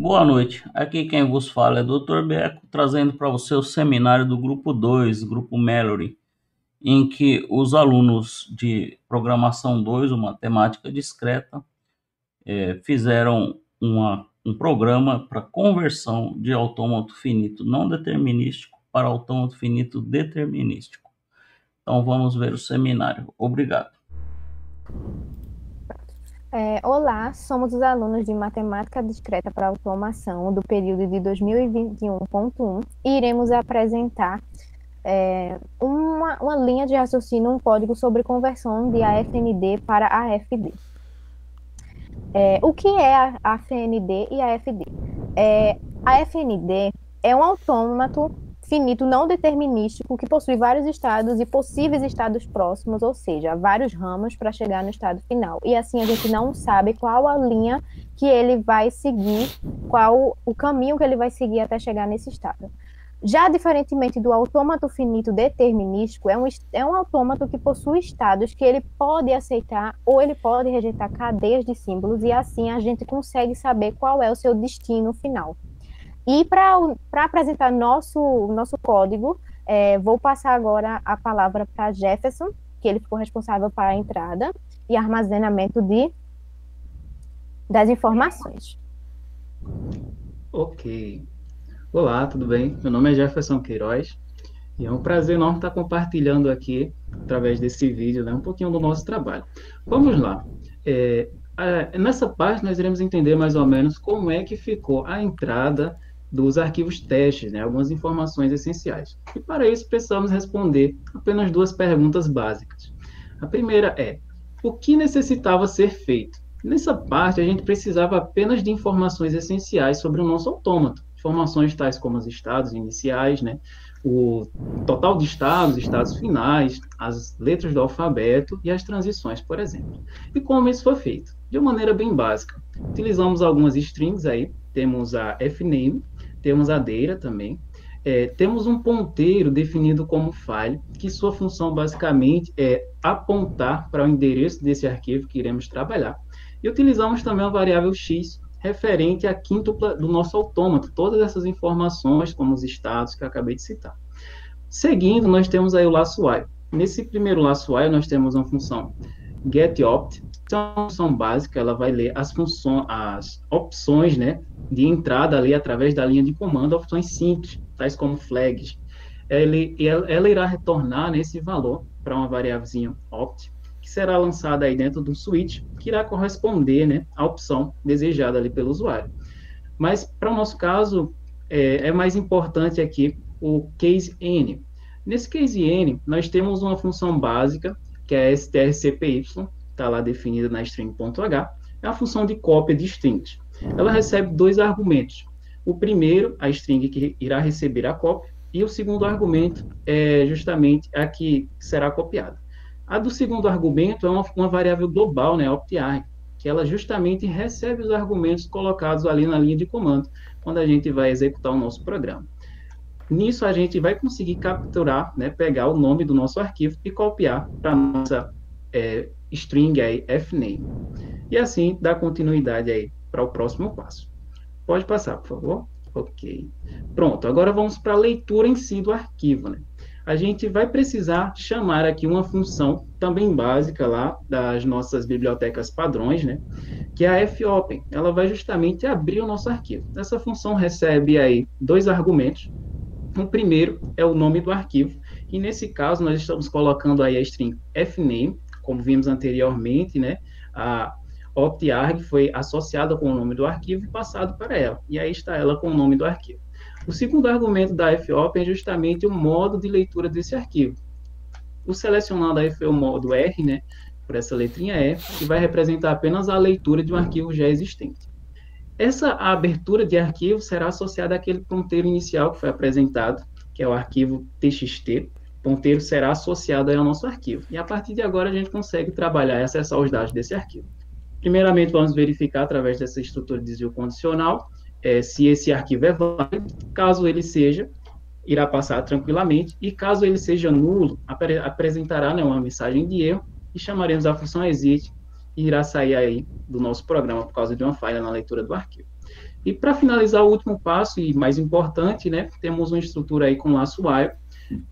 Boa noite. Aqui quem vos fala é Dr. Beco, trazendo para você o seminário do Grupo 2, Grupo Mallory, em que os alunos de Programação 2, ou Matemática Discreta, fizeram um programa para conversão de autômato finito não determinístico para autômato finito determinístico. Então vamos ver o seminário. Obrigado. Olá, somos os alunos de Matemática Discreta para Automação do período de 2021.1 e iremos apresentar uma linha de raciocínio, um código sobre conversão de AFND para AFD. O que é a AFND e a AFD? A AFND é um autômato finito não determinístico que possui vários estados e possíveis estados próximos, ou seja, vários ramos para chegar no estado final. E assim a gente não sabe qual a linha que ele vai seguir, qual o caminho que ele vai seguir até chegar nesse estado. Já diferentemente do autômato finito determinístico, é um autômato que possui estados que ele pode aceitar ou ele pode rejeitar cadeias de símbolos, e assim a gente consegue saber qual é o seu destino final. E para apresentar nosso código, vou passar agora a palavra para Jefferson, que ele ficou responsável para a entrada e armazenamento das informações. Ok. Olá, tudo bem? Meu nome é Jefferson Queiroz e é um prazer enorme estar compartilhando aqui, através desse vídeo, né, um pouquinho do nosso trabalho. Vamos lá. Nessa parte, nós iremos entender mais ou menos como é que ficou a entrada dos arquivos testes, né, algumas informações essenciais. E para isso, precisamos responder apenas duas perguntas básicas. A primeira é: o que necessitava ser feito? Nessa parte, a gente precisava apenas de informações essenciais sobre o nosso autômato. Informações tais como os estados iniciais, né, o total de estados, estados finais, as letras do alfabeto e as transições, por exemplo. E como isso foi feito? De uma maneira bem básica. Utilizamos algumas strings aí, temos a fname, temos a data também, temos um ponteiro definido como file, que sua função basicamente é apontar para o endereço desse arquivo que iremos trabalhar. E utilizamos também a variável x, referente à quíntupla do nosso autômato, todas essas informações, como os estados que eu acabei de citar. Seguindo, nós temos aí o laço while. Nesse primeiro laço while, nós temos uma função getOpt, é uma função básica, ela vai ler as opções, né, de entrada ali através da linha de comando, opções simples, tais como flags. Ela irá retornar nesse valor para uma variávelzinha opt, que será lançada aí dentro do switch, que irá corresponder, né, à opção desejada ali pelo usuário. Mas, para o nosso caso, é mais importante aqui o case n. Nesse case n, nós temos uma função básica, que é a strcpy, está lá definida na string.h, é a função de cópia de strings. Ela recebe dois argumentos. O primeiro, a string que irá receber a cópia, e o segundo argumento é justamente a que será copiada. A do segundo argumento é uma variável global, né, optarg, que ela justamente recebe os argumentos colocados ali na linha de comando, quando a gente vai executar o nosso programa. Nisso, a gente vai conseguir capturar, né, pegar o nome do nosso arquivo e copiar para a nossa string aí, fname. E assim, dar continuidade aí para o próximo passo. Pode passar, por favor? Ok. Pronto, agora vamos para a leitura em si do arquivo, né? A gente vai precisar chamar aqui uma função também básica lá das nossas bibliotecas padrões, né? Que é a fopen. Ela vai justamente abrir o nosso arquivo. Essa função recebe aí dois argumentos. O primeiro é o nome do arquivo, e nesse caso nós estamos colocando aí a string fname, como vimos anteriormente, né? A optarg foi associada com o nome do arquivo e passado para ela, e aí está ela com o nome do arquivo. O segundo argumento da fopen é justamente o modo de leitura desse arquivo. O selecionado aí foi o modo R, né? Por essa letrinha E, que vai representar apenas a leitura de um arquivo já existente. Essa abertura de arquivo será associada àquele ponteiro inicial que foi apresentado, que é o arquivo txt. O ponteiro será associado ao nosso arquivo. E a partir de agora a gente consegue trabalhar e acessar os dados desse arquivo. Primeiramente, vamos verificar através dessa estrutura de desvio condicional se esse arquivo é válido. Caso ele seja, irá passar tranquilamente. E caso ele seja nulo, apresentará, né, uma mensagem de erro e chamaremos a função exit e irá sair aí do nosso programa por causa de uma falha na leitura do arquivo. E para finalizar o último passo, e mais importante, né, temos uma estrutura aí com laço while.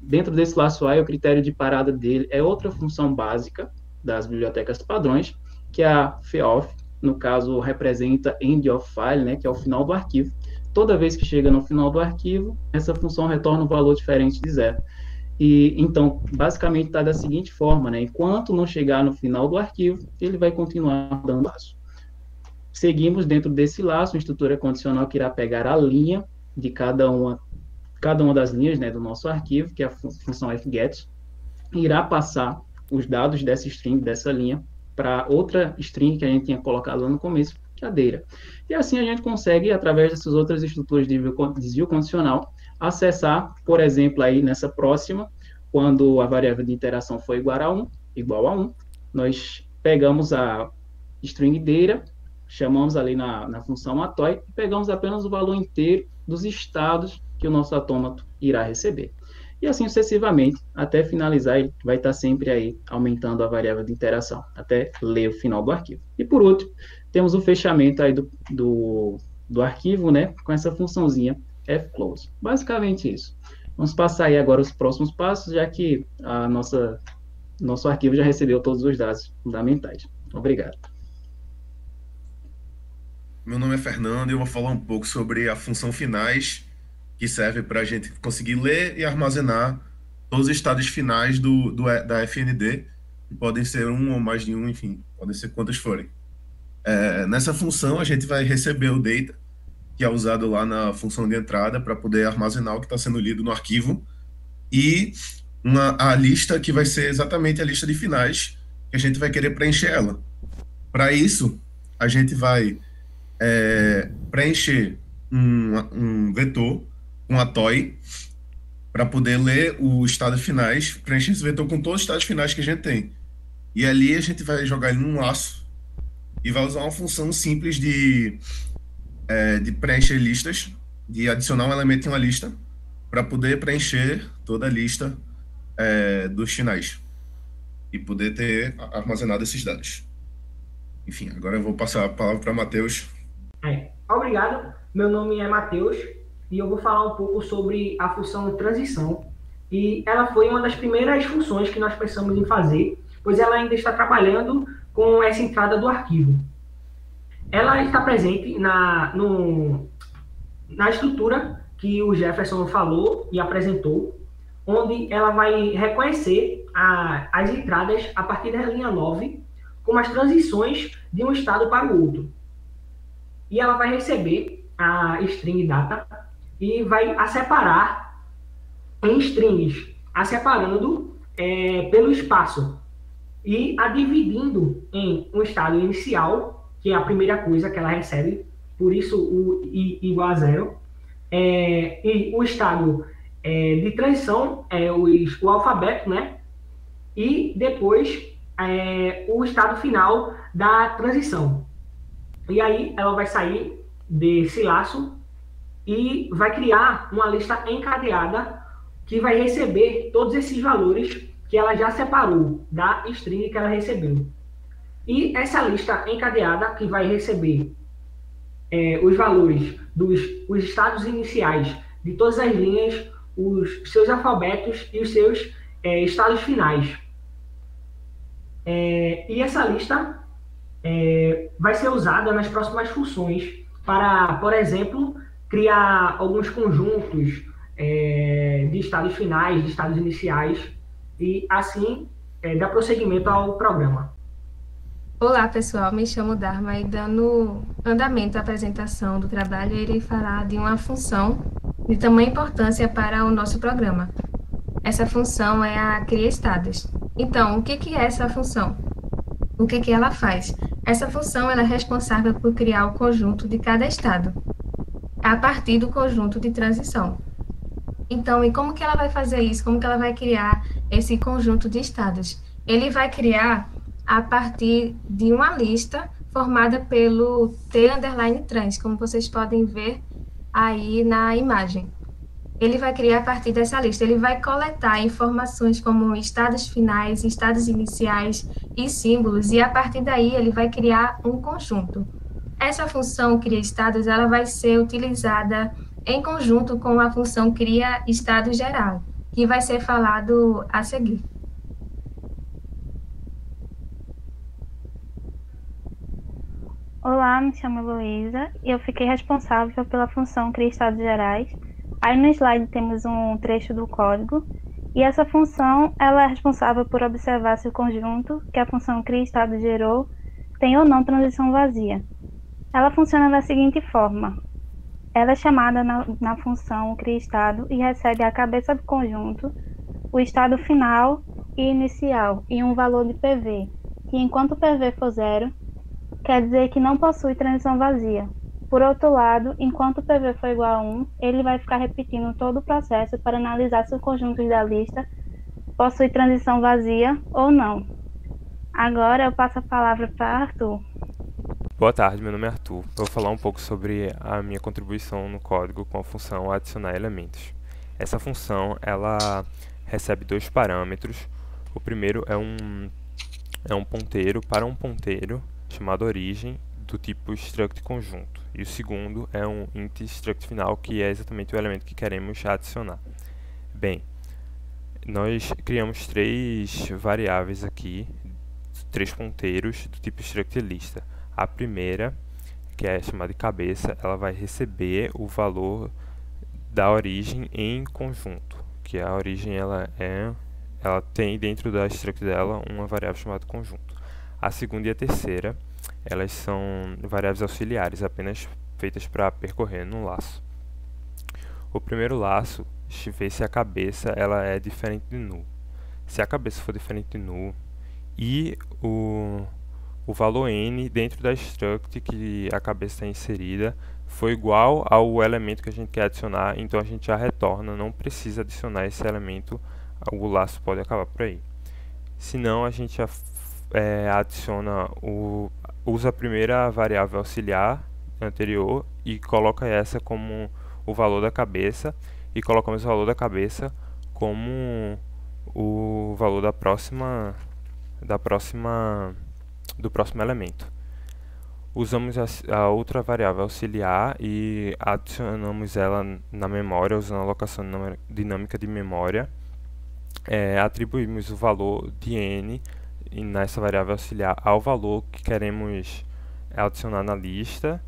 Dentro desse laço while, o critério de parada dele é outra função básica das bibliotecas padrões, que é a FEOF, no caso representa end of file, né, que é o final do arquivo. Toda vez que chega no final do arquivo, essa função retorna um valor diferente de zero. E então, basicamente está da seguinte forma, né, enquanto não chegar no final do arquivo, ele vai continuar dando laço. Seguimos dentro desse laço, uma estrutura condicional que irá pegar a linha de cada uma das linhas, né, do nosso arquivo, que é a função fget, irá passar os dados dessa string, dessa linha, para outra string que a gente tinha colocado lá no começo, que é a data. E assim a gente consegue, através dessas outras estruturas de desvio condicional, acessar, por exemplo, aí nessa próxima, quando a variável de interação for igual a 1, nós pegamos a string data, chamamos ali na função atoy, e pegamos apenas o valor inteiro dos estados que o nosso autômato irá receber. E assim sucessivamente, até finalizar, ele vai estar sempre aí aumentando a variável de interação, até ler o final do arquivo. E por último, temos o fechamento aí do arquivo, né, com essa funçãozinha fclose. Basicamente isso. Vamos passar aí agora os próximos passos, já que nosso arquivo já recebeu todos os dados fundamentais. Obrigado. Meu nome é Fernando e eu vou falar um pouco sobre a função finais, que serve para a gente conseguir ler e armazenar todos os estados finais da FND, que podem ser um ou mais de um, enfim, podem ser quantos forem. Nessa função, a gente vai receber o data, que é usado lá na função de entrada para poder armazenar o que está sendo lido no arquivo, e a lista que vai ser exatamente a lista de finais, que a gente vai querer preencher ela. Para isso, a gente vai preencher um vetor, um atoy, para poder ler os estados finais, preencher esse vetor com todos os estados finais que a gente tem. E ali a gente vai jogar ele num laço e vai usar uma função simples de preencher listas, de adicionar um elemento em uma lista, para poder preencher toda a lista dos finais e poder ter armazenado esses dados. Enfim, agora eu vou passar a palavra para Matheus. Obrigado, meu nome é Matheus e eu vou falar um pouco sobre a função transição, e ela foi uma das primeiras funções que nós pensamos em fazer, pois ela ainda está trabalhando com essa entrada do arquivo. Ela está presente na estrutura que o Jefferson falou e apresentou, onde ela vai reconhecer as entradas a partir da linha 9, como as transições de um estado para o outro. E ela vai receber a string data e vai a separar em strings, a separando pelo espaço e a dividindo em um estado inicial, que é a primeira coisa que ela recebe, por isso o i igual a 0, e o estado de transição é o alfabeto, né? E depois o estado final da transição. E aí ela vai sair desse laço e vai criar uma lista encadeada que vai receber todos esses valores que ela já separou da string que ela recebeu. E essa lista encadeada que vai receber os valores os estados iniciais de todas as linhas, os seus alfabetos e os seus estados finais. E essa lista vai ser usada nas próximas funções para, por exemplo, criar alguns conjuntos de estados finais, de estados iniciais, e assim dar prosseguimento ao programa. Olá, pessoal. Me chamo Dharma e, dando andamento à apresentação do trabalho, eu irei falar de uma função de tamanha importância para o nosso programa. Essa função é a criaestados. Então, o que é essa função? O que ela faz? Essa função ela é responsável por criar o conjunto de cada estado, a partir do conjunto de transição. Então, e como que ela vai fazer isso? Como que ela vai criar esse conjunto de estados? Ele vai criar a partir de uma lista formada pelo T_trans, como vocês podem ver aí na imagem. Ele vai criar a partir dessa lista, ele vai coletar informações como estados finais, estados iniciais e símbolos, e a partir daí ele vai criar um conjunto. Essa função cria estados, ela vai ser utilizada em conjunto com a função cria estado geral, que vai ser falado a seguir. Olá, me chamo Heloísa e eu fiquei responsável pela função cria estados gerais. Aí no slide temos um trecho do código e essa função ela é responsável por observar se o conjunto que a função cria estado gerou tem ou não transição vazia. Ela funciona da seguinte forma: ela é chamada na função cria estado e recebe a cabeça do conjunto, o estado final e inicial e um valor de PV, que enquanto o PV for zero, quer dizer que não possui transição vazia. Por outro lado, enquanto o PV for igual a 1, ele vai ficar repetindo todo o processo para analisar se os conjuntos da lista possuem transição vazia ou não. Agora eu passo a palavra para Arthur. Boa tarde, meu nome é Arthur. Eu vou falar um pouco sobre a minha contribuição no código com a função adicionar elementos. Essa função ela recebe dois parâmetros. O primeiro é um ponteiro para um ponteiro chamado origem do tipo struct conjunto. E o segundo é um int struct final, que é exatamente o elemento que queremos adicionar. Bem, nós criamos três variáveis aqui, três ponteiros do tipo struct lista. A primeira, que é chamada de cabeça, ela vai receber o valor da origem em conjunto, que a origem ela tem dentro da struct dela uma variável chamada conjunto. A segunda e a terceira, elas são variáveis auxiliares, apenas feitas para percorrer no laço. O primeiro laço, vê se a cabeça ela é diferente de null. Se a cabeça for diferente de null e o valor n dentro da struct que a cabeça está inserida foi igual ao elemento que a gente quer adicionar, então a gente já retorna, não precisa adicionar esse elemento, o laço pode acabar por aí. Se não, a gente já usa a primeira variável auxiliar anterior e coloca essa como o valor da cabeça e colocamos o valor da cabeça como o valor do próximo elemento. Usamos a outra variável auxiliar e adicionamos ela na memória usando a alocação dinâmica de memória. Atribuímos o valor de n nessa variável auxiliar ao valor que queremos adicionar na lista.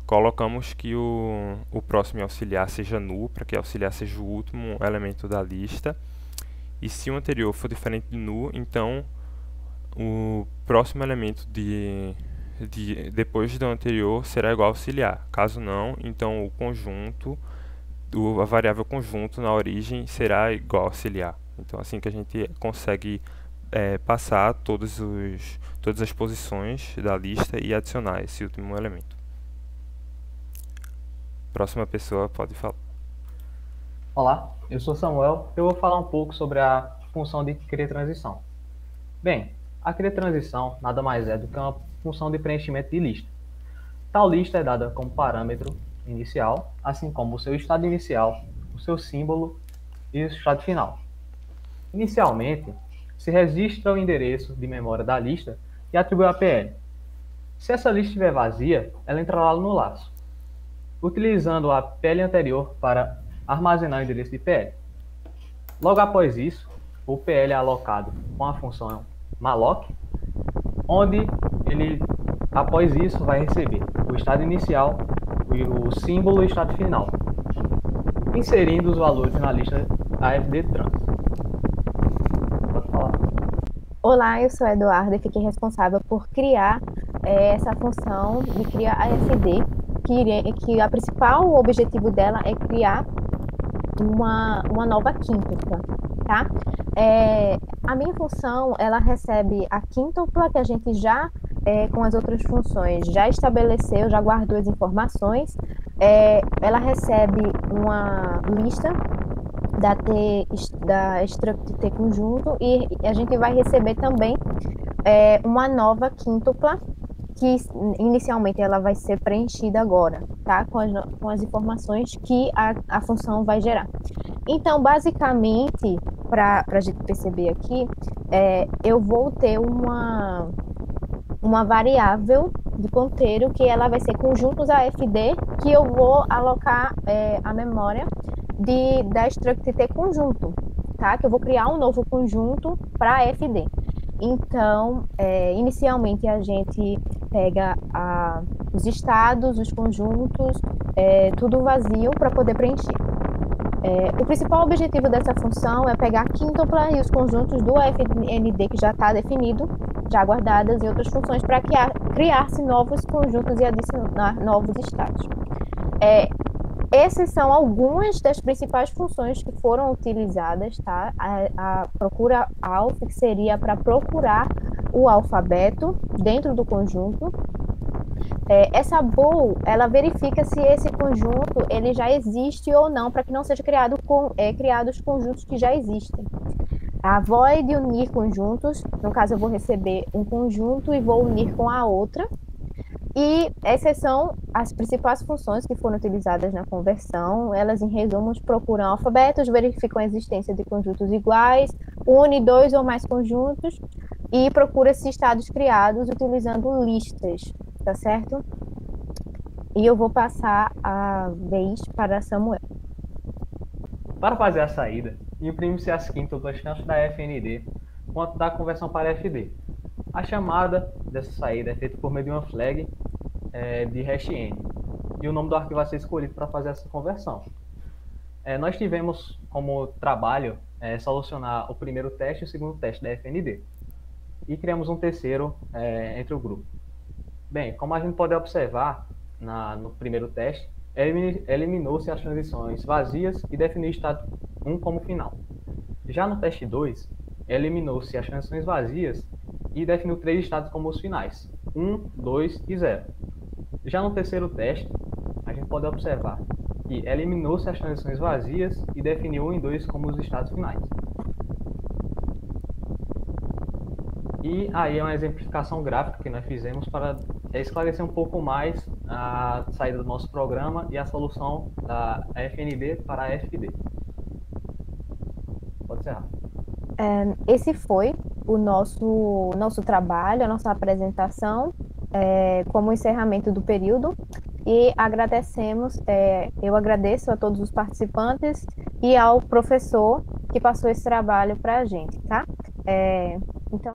Colocamos que o próximo auxiliar seja null, para que o auxiliar seja o último elemento da lista. E se o anterior for diferente de null, então o próximo elemento depois do anterior será igual ao auxiliar. Caso não, então o conjunto, a variável conjunto na origem será igual ao auxiliar. Então assim que a gente consegue passar todas as posições da lista e adicionar esse último elemento. Próxima pessoa pode falar. Olá, eu sou Samuel. Eu vou falar um pouco sobre a função de criar transição. Bem, a criar transição nada mais é do que uma função de preenchimento de lista. Tal lista é dada como parâmetro inicial, assim como o seu estado inicial, o seu símbolo e o estado final. Inicialmente, se registra o endereço de memória da lista e atribui a PL. Se essa lista estiver vazia, ela entrará no laço, utilizando a PL anterior para armazenar o endereço de PL. Logo após isso, o PL é alocado com a função malloc, onde ele, após isso, vai receber o estado inicial, o símbolo e o estado final, inserindo os valores na lista AFD trans. Pode falar. Olá, eu sou a Eduarda e fiquei responsável por criar essa função de criar AFD, que a principal objetivo dela é criar uma nova quíntupla, tá? A minha função, ela recebe a quíntupla que a gente já, com as outras funções, já estabeleceu, já guardou as informações. Ela recebe uma lista da struct T conjunto e a gente vai receber também uma nova quíntupla que inicialmente ela vai ser preenchida agora, tá? Com as informações que a função vai gerar. Então, basicamente, para a gente perceber aqui, eu vou ter uma variável de ponteiro, que ela vai ser conjuntos AFD, que eu vou alocar a memória da struct T conjunto, tá? Que eu vou criar um novo conjunto para AFD. Então, inicialmente a gente pega os estados, os conjuntos, tudo vazio para poder preencher. O principal objetivo dessa função é pegar a quíntupla e os conjuntos do AFND que já está definido, já guardadas, e outras funções para criar-se novos conjuntos e adicionar novos estados. Essas são algumas das principais funções que foram utilizadas, tá? A procura alf, que seria para procurar o alfabeto dentro do conjunto. Essa bool, ela verifica se esse conjunto ele já existe ou não, para que não seja criados conjuntos que já existem. A void unir conjuntos, no caso eu vou receber um conjunto e vou unir com a outra. E essas são as principais funções que foram utilizadas na conversão. Elas, em resumo, procuram alfabetos, verificam a existência de conjuntos iguais, une 2 ou mais conjuntos e procura-se estados criados utilizando listas, tá certo? E eu vou passar a vez para Samuel. Para fazer a saída, imprime-se as quíntuplas tanto da FND quanto da conversão para FD. A chamada dessa saída é feita por meio de uma flag de hash n, e o nome do arquivo vai ser escolhido para fazer essa conversão. Nós tivemos como trabalho solucionar o primeiro teste e o segundo teste da FND, e criamos um terceiro entre o grupo. Bem, como a gente pode observar no primeiro teste, eliminou-se as transições vazias e definiu o estado 1 como final. Já no teste 2, eliminou-se as transições vazias e definiu 3 estados como os finais, 1, 2 e 0. Já no terceiro teste, a gente pode observar que eliminou-se as transições vazias e definiu 1 e 2 como os estados finais. E aí é uma exemplificação gráfica que nós fizemos para esclarecer um pouco mais a saída do nosso programa e a solução da FND para a FD. Pode encerrar. Esse foi o nosso trabalho, a nossa apresentação como encerramento do período, e eu agradeço a todos os participantes e ao professor que passou esse trabalho para a gente, tá? Então...